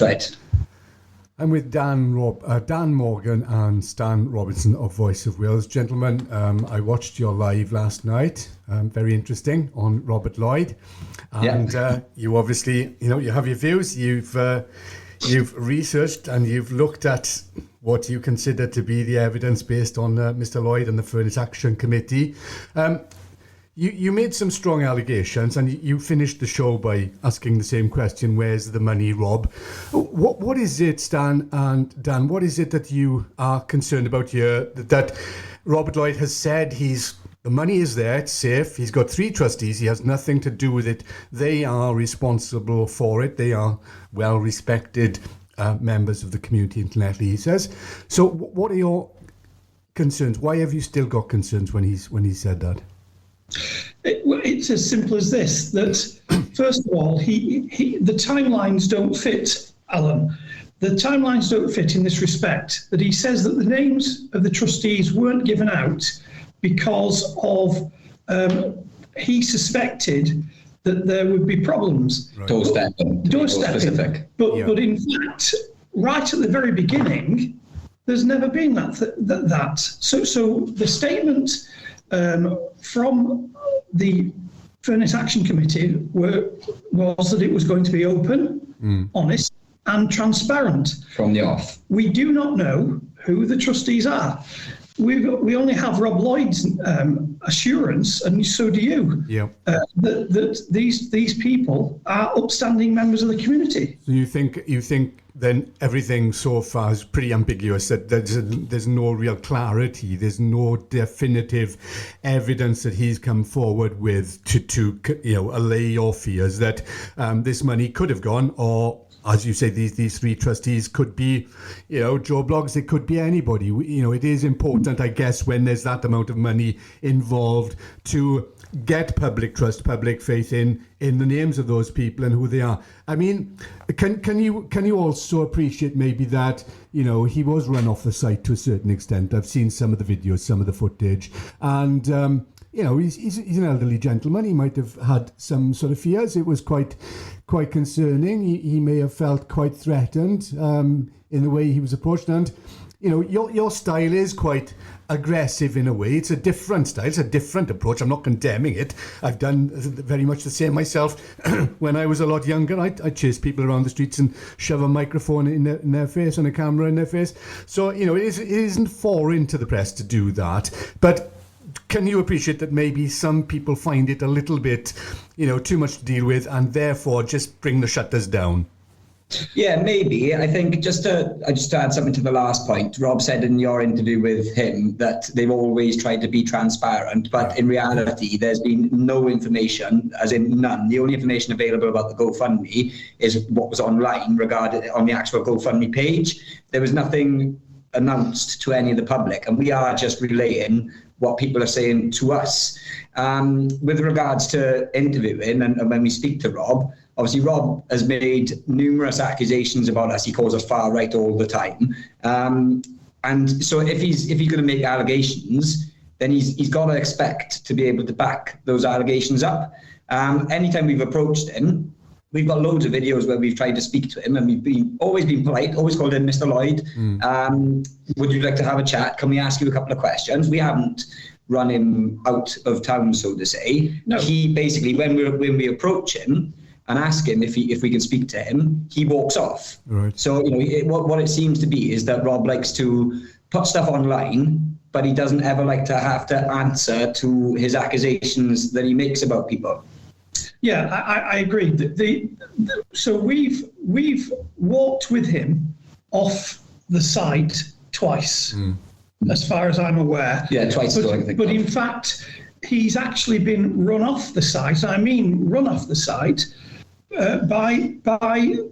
right. I'm with Dan Morgan and Stan Robinson of Voice of Wales. Gentlemen, I watched your live last night. Very interesting on Robert Lloyd. And you obviously, you have your views. You've researched and you've looked at what you consider to be the evidence based on Mr. Lloyd and the Furnace Action Committee. You made some strong allegations, and you finished the show by asking the same question: where's the money, Rob? What is it, Stan and Dan? What is it that you are concerned about here? That Robert Lloyd has said the money is there, it's safe. He's got 3 trustees. He has nothing to do with it. They are responsible for it. They are well-respected members of the community intellectually, he says. So, what are your concerns? Why have you still got concerns when he said that? It's as simple as this, that first of all, the timelines don't fit, Alan. The timelines don't fit in this respect, that he says that the names of the trustees weren't given out because of he suspected that there would be problems. Right. Doorstepping. But in fact, right at the very beginning, there's never been that. So the statement from the Furnace Action Committee was that it was going to be open, honest and transparent. From the off. We do not know who the trustees are. We only have Rob Lloyd's assurance, and so do you, that these people are upstanding members of the community. So you think then everything so far is pretty ambiguous, that there's no real clarity, there's no definitive evidence that he's come forward with to allay your fears that this money could have gone, or as you say, these 3 trustees could be, Joe Bloggs, it could be anybody. It is important, I guess, when there's that amount of money involved to get public trust, public faith in the names of those people and who they are. I mean, can you also appreciate maybe that, he was run off the site to a certain extent. I've seen some of the videos, some of the footage, and he's an elderly gentleman. He might have had some sort of fears. It was quite concerning. He may have felt quite threatened in the way he was approached. And, your style is quite aggressive in a way. It's a different style. It's a different approach. I'm not condemning it. I've done very much the same myself. When I was a lot younger, I chased people around the streets and shove a microphone in their face and a camera in their face. So, it isn't foreign to the press to do that. But can you appreciate that maybe some people find it a little bit, too much to deal with, and therefore just bring the shutters down? Yeah, maybe. I think just to add something to the last point, Rob said in your interview with him that they've always tried to be transparent, but in reality, there's been no information, as in none. The only information available about the GoFundMe is what was online regarding on the actual GoFundMe page. There was nothing announced to any of the public, and we are just relaying what people are saying to us. With regards to interviewing and when we speak to Rob, obviously Rob has made numerous accusations about us. He calls us far right all the time. And so if he's going to make allegations, then he's got to expect to be able to back those allegations up. Anytime we've approached him, we've got loads of videos where we've tried to speak to him, and we've always been polite, always called him Mr. Lloyd. Would you like to have a chat? Can we ask you a couple of questions? We haven't run him out of town, so to say. No. He basically, when we approach him and ask him if we can speak to him, he walks off. Right. So what it seems to be is that Rob likes to put stuff online, but he doesn't ever like to have to answer to his accusations that he makes about people. Yeah, I agree. So we've walked with him off the site twice, as far as I'm aware. Yeah, twice. But in fact, he's actually been run off the site. I mean, run off the site by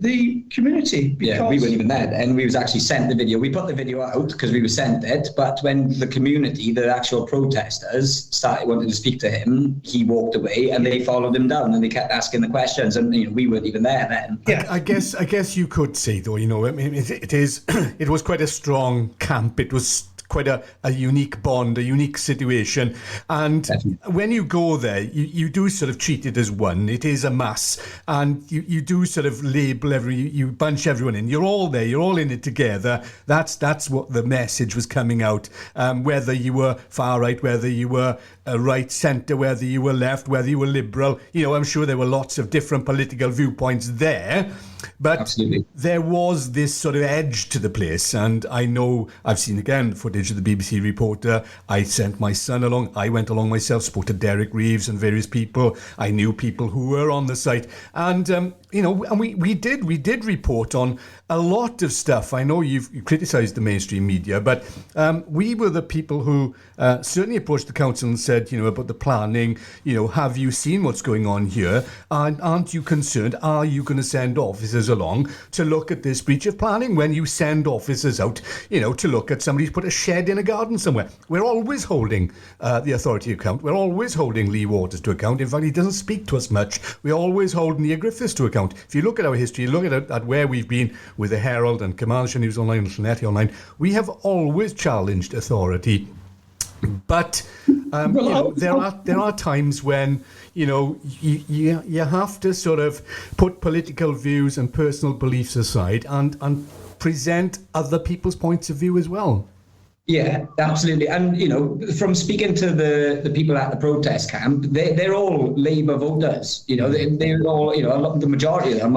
the community. Yeah, we weren't even there, and we was actually sent the video. We put the video out because we were sent it, but when the community, the actual protesters, started wanting to speak to him, he walked away, and they followed him down, and they kept asking the questions, and we weren't even there then. Yeah, I guess you could say though, it was quite a strong camp. It was quite a unique bond, a unique situation. And when you go there, you do sort of treat it as one. It is a mass, and you do sort of label you bunch everyone in. You're all there. You're all in it together. That's what the message was coming out. Whether you were far right, whether you were right, centre, whether you were left, whether you were liberal, I'm sure there were lots of different political viewpoints there. But Absolutely. There was this sort of edge to the place, and I know I've seen again footage of the BBC reporter. I sent my son along. I went along myself, spoke to Derek Reeves and various people. I knew people who were on the site, and and we did report on a lot of stuff. I know you criticised the mainstream media, but we were the people who certainly approached the council and said, about the planning. Have you seen what's going on here? And aren't you concerned? Are you going to send officers along to look at this breach of planning when you send officers out, to look at somebody who's put a shed in a garden somewhere? We're always holding the authority to account. We're always holding Lee Waters to account. In fact, he doesn't speak to us much. We always hold Nia Griffiths to account. If you look at our history, look at where we've been with the Herald and Carmarthenshire News Online and Llanelli Online, we have always challenged authority. But there are times when you have to sort of put political views and personal beliefs aside and present other people's points of view as well. Yeah, absolutely. And, from speaking to the people at the protest camp, they're all Labour voters. They're all, the majority of them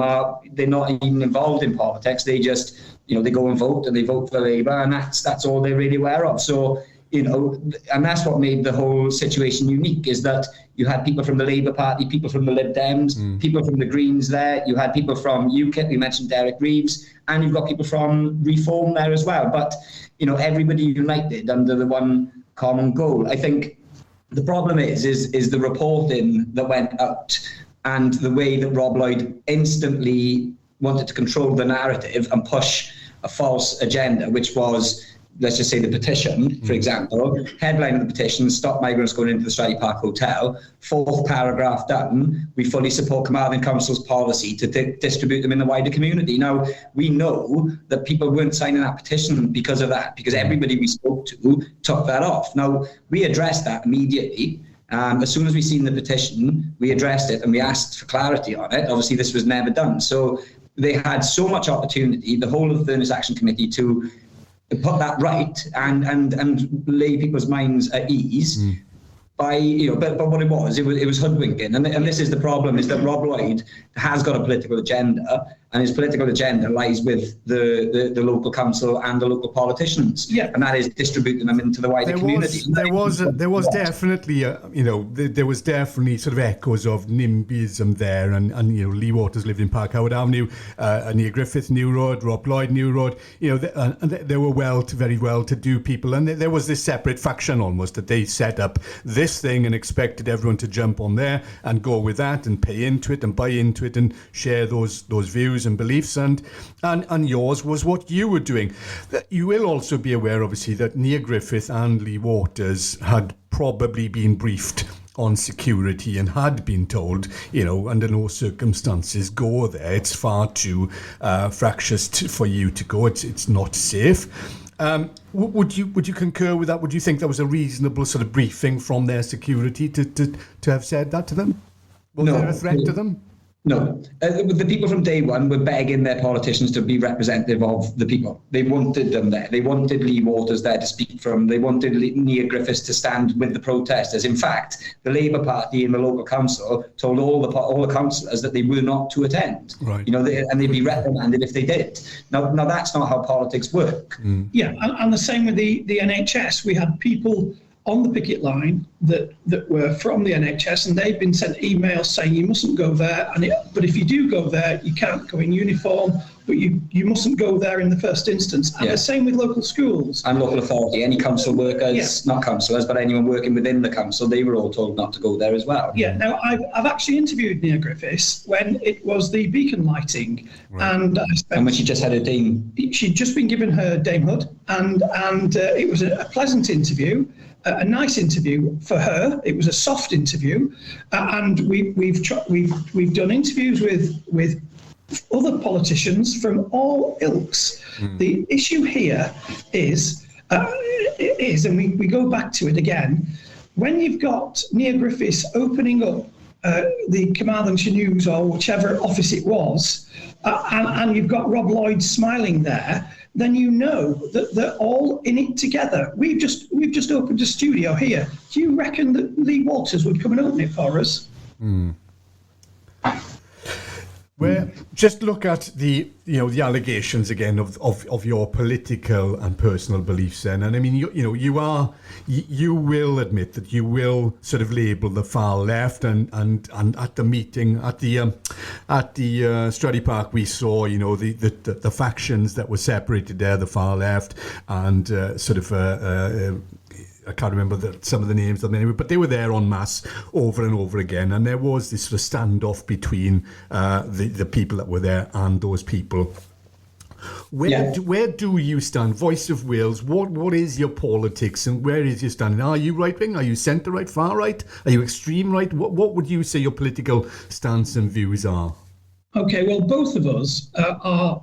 they're not even involved in politics. They just, they go and vote and they vote for Labour, and that's all they're really aware of. So, and that's what made the whole situation unique, is that you had people from the Labour Party, people from the Lib Dems, people from the Greens there. You had people from UKIP, we mentioned Derek Reeves, and you've got people from Reform there as well. But, everybody united under the one common goal. I think the problem is the reporting that went out and the way that Rob Lloyd instantly wanted to control the narrative and push a false agenda, which was, let's just say, the petition, for example, headline of the petition, stop migrants going into the Stradey Park Hotel. Fourth paragraph down, we fully support Carmarthen Council's policy to distribute them in the wider community. Now, we know that people weren't signing that petition because of that, because everybody we spoke to took that off. Now, we addressed that immediately. As soon as we seen the petition, we addressed it and we asked for clarity on it. Obviously, this was never done. So they had so much opportunity, the whole of the Furness Action Committee, to put that right and lay people's minds at ease by, but what it was hoodwinking. And this is the problem, is that Rob Lloyd has got a political agenda, and his political agenda lies with the local council and the local politicians. Yeah. And that is distributing them into the wider community. There was definitely, there was definitely sort of echoes of NIMBYism there, and Lee Waters lived in Park Howard Avenue, Nia Griffith, New Road, Rob Lloyd, New Road, and they were very well-to-do people, and there was this separate faction almost that they set up this thing and expected everyone to jump on there and go with that and pay into it and buy into it and share those views and beliefs, and yours was what you were doing. You will also be aware, obviously, that Nia Griffith and Lee Waters had probably been briefed on security and had been told, under no circumstances go there. It's far too fractious for you to go. It's not safe. Would you concur with that? Would you think that was a reasonable sort of briefing from their security to have said that to them? Was there a threat to them? No. The people from day one were begging their politicians to be representative of the people. They wanted them there. They wanted Lee Waters there to speak for them. They wanted Nia Griffiths to stand with the protesters. In fact, the Labour Party in the local council told all the councillors that they were not to attend. Right. And they'd be reprimanded if they did. Now that's not how politics work. Yeah, and the same with the NHS. We had people on the picket line that were from the NHS, and they've been sent emails saying you mustn't go there, but if you do go there, you can't go in uniform, but you mustn't go there in the first instance. And the same with local schools. And local authority, any council workers, not councillors, but anyone working within the council, they were all told not to go there as well. Yeah, now I've actually interviewed Nia Griffiths when it was the beacon lighting, and when she just had her dame. She'd just been given her damehood, and it was a pleasant interview. A nice interview for her. It was a soft interview, and we've done interviews with other politicians from all ilks. The issue here is is, and we go back to it again, when you've got Neil Griffiths opening up the Carmarthenshire News or whichever office it was, and you've got Rob Lloyd smiling there, then you know that they're all in it together. We've just opened a studio here. Do you reckon that Lee Walters would come and open it for us? Well, just look at the allegations again of your political and personal beliefs then, and I mean you will admit that you will sort of label the far left, and at the meeting at the Stradey Park we saw the factions that were separated there, the far left and I can't remember some of the names of them anyway, but they were there en masse over and over again, and there was this sort of standoff between the people that were there and those people. Where do you stand? Voice of Wales, what is your politics and where is your standing? Are you right-wing? Are you centre-right, far-right? Are you extreme-right? What would you say your political stance and views are? Okay, well, both of us are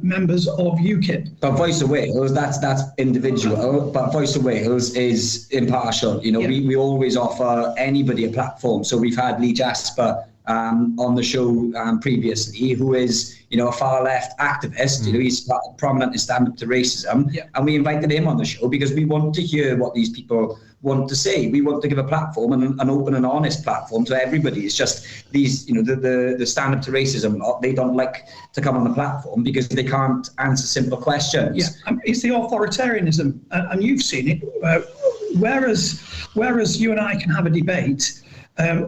members of UKIP. But Voice of Wales, that's individual, but Voice of Wales is impartial. We always offer anybody a platform. So we've had Lee Jasper on the show previously, who is a far left activist. He's prominent in Stand Up to Racism, and we invited him on the show because we want to hear what these people want to say. We want to give a platform, and an open and honest platform to everybody. It's just these, the Stand Up to Racism lot, they don't like to come on the platform because they can't answer simple questions. Yeah, it's the authoritarianism, and you've seen it. Whereas you and I can have a debate,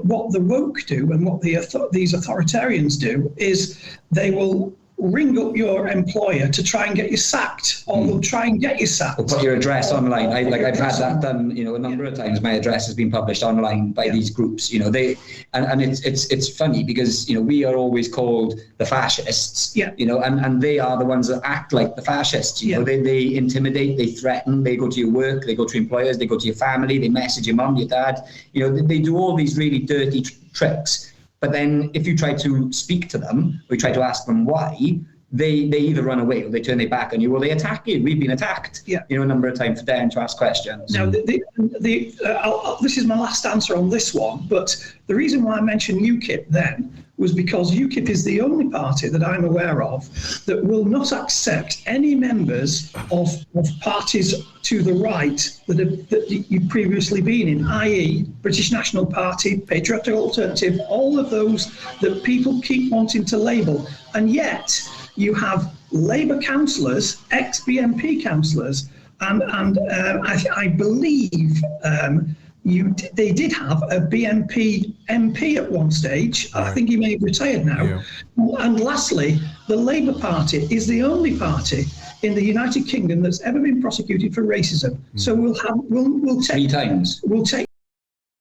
what the woke do and what these authoritarians do is they will ring up your employer to try and get you sacked, or they'll try and get you sacked. Or put your address online. I've had that done, a number of times. My address has been published online by these groups. It's funny because we are always called the fascists. And they are the ones that act like the fascists. They intimidate, they threaten, they go to your work, they go to employers, they go to your family, they message your mum, your dad. They do all these really dirty tricks. But then if you try to speak to them, or you try to ask them why, they either run away or they turn their back on you or they attack you. We've been attacked, a number of times for daring to ask questions. Now, this is my last answer on this one, but the reason why I mentioned UKIP then was because UKIP is the only party that I'm aware of that will not accept any members of parties to the right that you've previously been in, i.e. British National Party, Patriotic Alternative, all of those that people keep wanting to label. And yet you have Labour councillors, ex-BNP councillors, and I believe they did have a BNP MP at one stage. Right. I think he may have retired now. Yeah. And lastly, the Labour Party is the only party in the United Kingdom that's ever been prosecuted for racism. So we'll take 3 times. We'll take